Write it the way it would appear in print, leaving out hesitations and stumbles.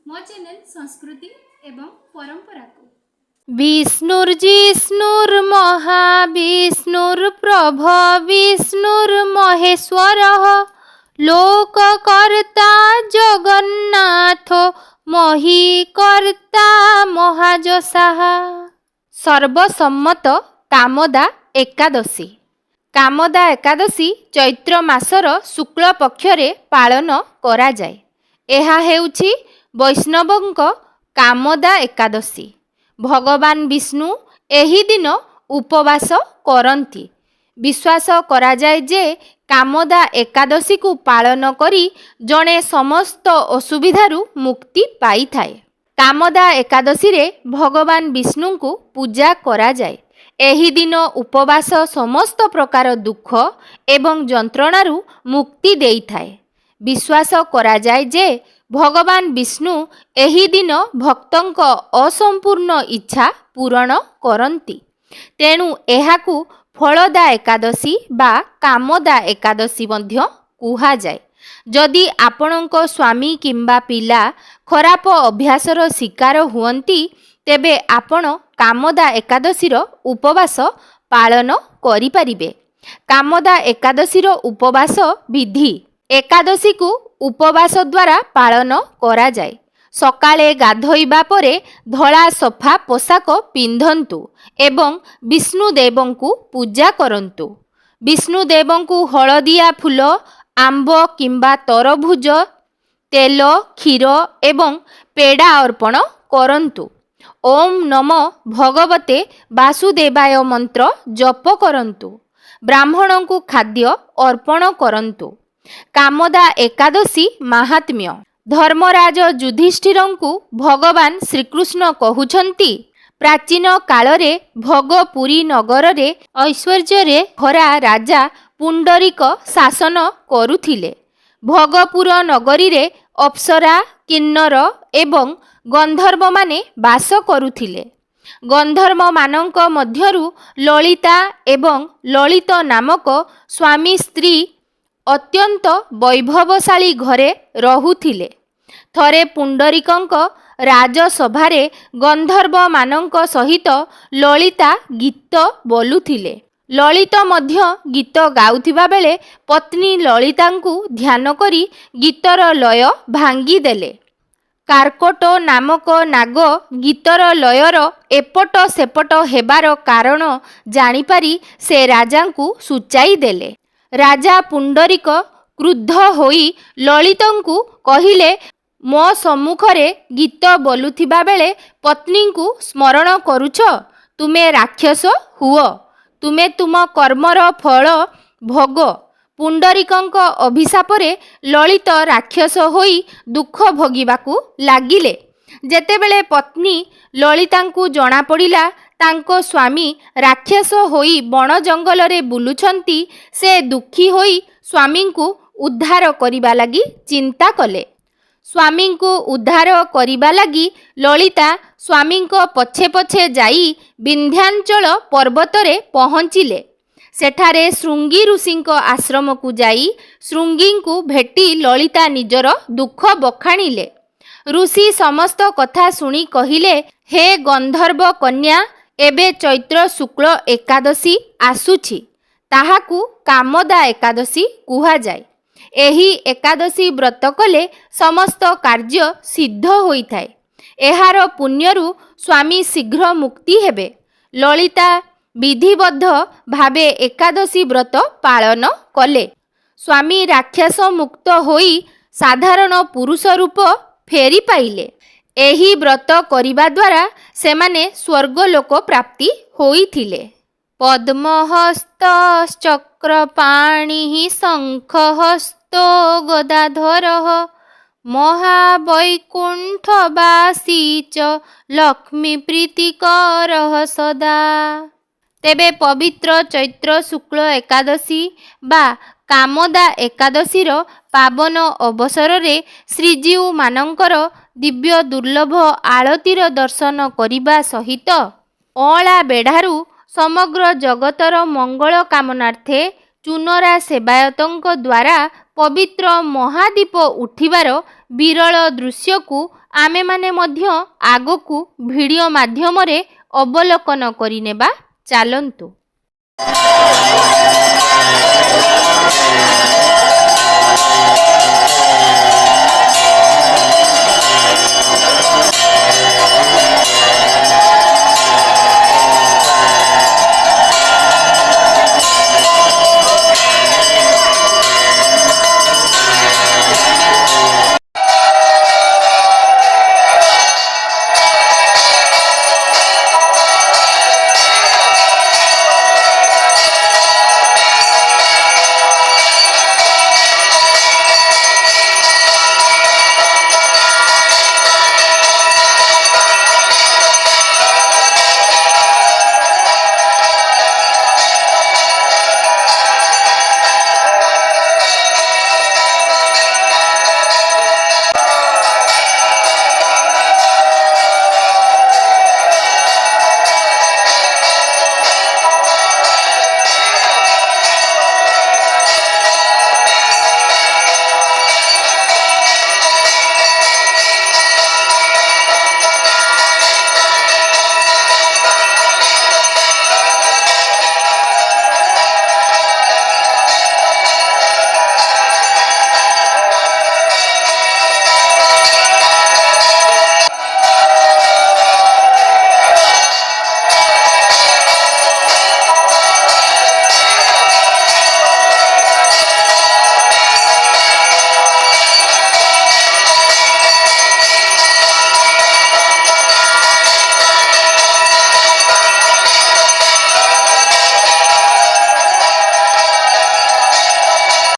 मो चैनल संस्कृति एवं परंपरा को विष्णुर्जिष्णुर्महाविष्णुर्प्रभ विष्णुर्महेश्वरः लोककर्ता जगन्नाथो महीकर्ता महाजसाः। सर्वसम्मत कामदा एकादशी। कामदा एकादशी चैत्र मासर शुक्ल पक्षरे पालन करा जाए। एहा हेउछि वैष्णवंक कामदा एकादशी। भगवान विष्णु एही दिन उपवास करती। विश्वास करा जाए जे कामदा एकादशी को पालन करी जणे समस्त असुविधारू मुक्ति पाई थाए। कामदा एकादशी रे भगवान विष्णु को पूजा करा जाए। एही दिन उपवास समस्त प्रकार दुख एवं जंत्रणारू मुक्ति देई थाए। विश्वास करा जाए जे भगवान विष्णु एही दिन भक्तंक असंपूर्ण इच्छा पूरण करती। तेणु एहाकू फलदा एकादशी बा कामदा एकादशी मध्य कुहा जाए। जदि आपणक स्वामी किंबा पिला खराब अभ्यासर शिकार हुअन्ति तेबे आपण कामदा एकादशीर उपवास पालन करि परिबे। कामदा एकादशीर उपवास विधि। एकादशी को उपवास द्वारा पालन करा जाए। सकाळे गाधोइबा परे धळा सफा पोशाक पिंधन्तु एवं विष्णुदेवंकु पूजा करन्तु। विष्णुदेवंकु हळदिया फूल आंब किंबा तरभुज तेल क्षीर एवं पेड़ा अर्पण करन्तु। ओम नमो भगवते वासुदेवाय मंत्र जप करन्तु। ब्राह्मणंकु खाद्य अर्पण करन्तु। कामदा एकादशी महात्म्य। धर्मराज युधिष्ठिरंकु भगवान श्रीकृष्ण कहउछन्ति प्राचीन कालरे भोगपुरी नगर रे ऐश्वर्य भरा राजा पुंडरीक शासन करुथिले। भोगपुर नगरी रे अप्सरा किन्नर एवं गंधर्व माने वास करुथिले। गंधर्व मानक मध्यरु ललिता एवं ललित नामक स्वामी स्त्री अत्यंत वैभवशाली घरे रहुथिले। थरे पुंडरीकंक राजसभारे गंधर्व मानक सहित ललिता गीत बोलुथिले। ललित मध्य गीत गाउथिबा बेले पत्नी ललितांकु ध्यान करी गीतर लय भांगी देले। कार्कोट नामक नाग गीतर लयर एपट सेपट हेबार कारण जानिपारी से राजांकु सूचाई देले। राजा पुंडरीक क्रुद्ध होई ललितंकु कहिले मो सम्मुखरे गीत बोलुथिबा बेले पत्नी को स्मरण करुछ। तुमे राक्षस हुओ। तुमे तुम कर्मर फल भोग। पुंडरीकंक अभिशापरे ललित राक्षस होई दुख भोगिबाकू लागिले। जेतेबेले पत्नी ललितांकु जणा पड़िला तांको स्वामी राक्षस होई बण जंगल रे बुलुछंती, से दुखी होई स्वामी को उद्धार करिबा लागी चिंता कले। स्वामी को उद्धार करिबा लागी ललिता स्वामी को पछे पछे जाई विंध्याचल पर्वत रे पहुँचिले। सेठारे श्रृंगी ऋषि आश्रम को जाई श्रृंगी को भेटी ललिता निजर दुख बखाणिले। ऋषि समस्त कथा सुनी कहिले, हे गंधर्व कन्या, एबे चैत्र शुक्ल एकादशी आसुछि, ताहाकू कामदा एकादशी कुहा जाए। एही एकादशी व्रत कले समस्त कार्य सिद्ध होइथाए। एहार पुण्यरु स्वामी शीघ्र मुक्ति हेबे। ललिता विधिबद्ध भावे एकादशी व्रत पालन कले। स्वामी राक्षस मुक्त होई साधारण पुरुष रूप फेरी पाइले। एही व्रत करिबा द्वारा सेमाने स्वर्गलोक प्राप्ति होइथिले। पद्महस्तश्चक्रपाणिः शंखहस्तो गदाधरः महावैकुंठवासी च लक्ष्मीप्रीतिकरः सदा। तेबे पवित्र चैत्र शुक्ल एकादशी बा कामदा एकादशीर पावन अवसर रे श्रीजीव मानंकर दिव्य दुर्लभ आळतीर दर्शन करिबा सहित अळा बेढ़ारू समग्र जगतर मंगल कामनार्थे चुनरा सेवायतों द्वारा पवित्र महादीप उठिबार विरल दृश्य को ଆମେମାନେ ମଧ୍ୟ ଆଗକୁ ଭିଡ଼ିଓ ମାଧ୍ୟମରେ ଅବଲୋକନ କରିନେବା। ଚାଲନ୍ତୁ।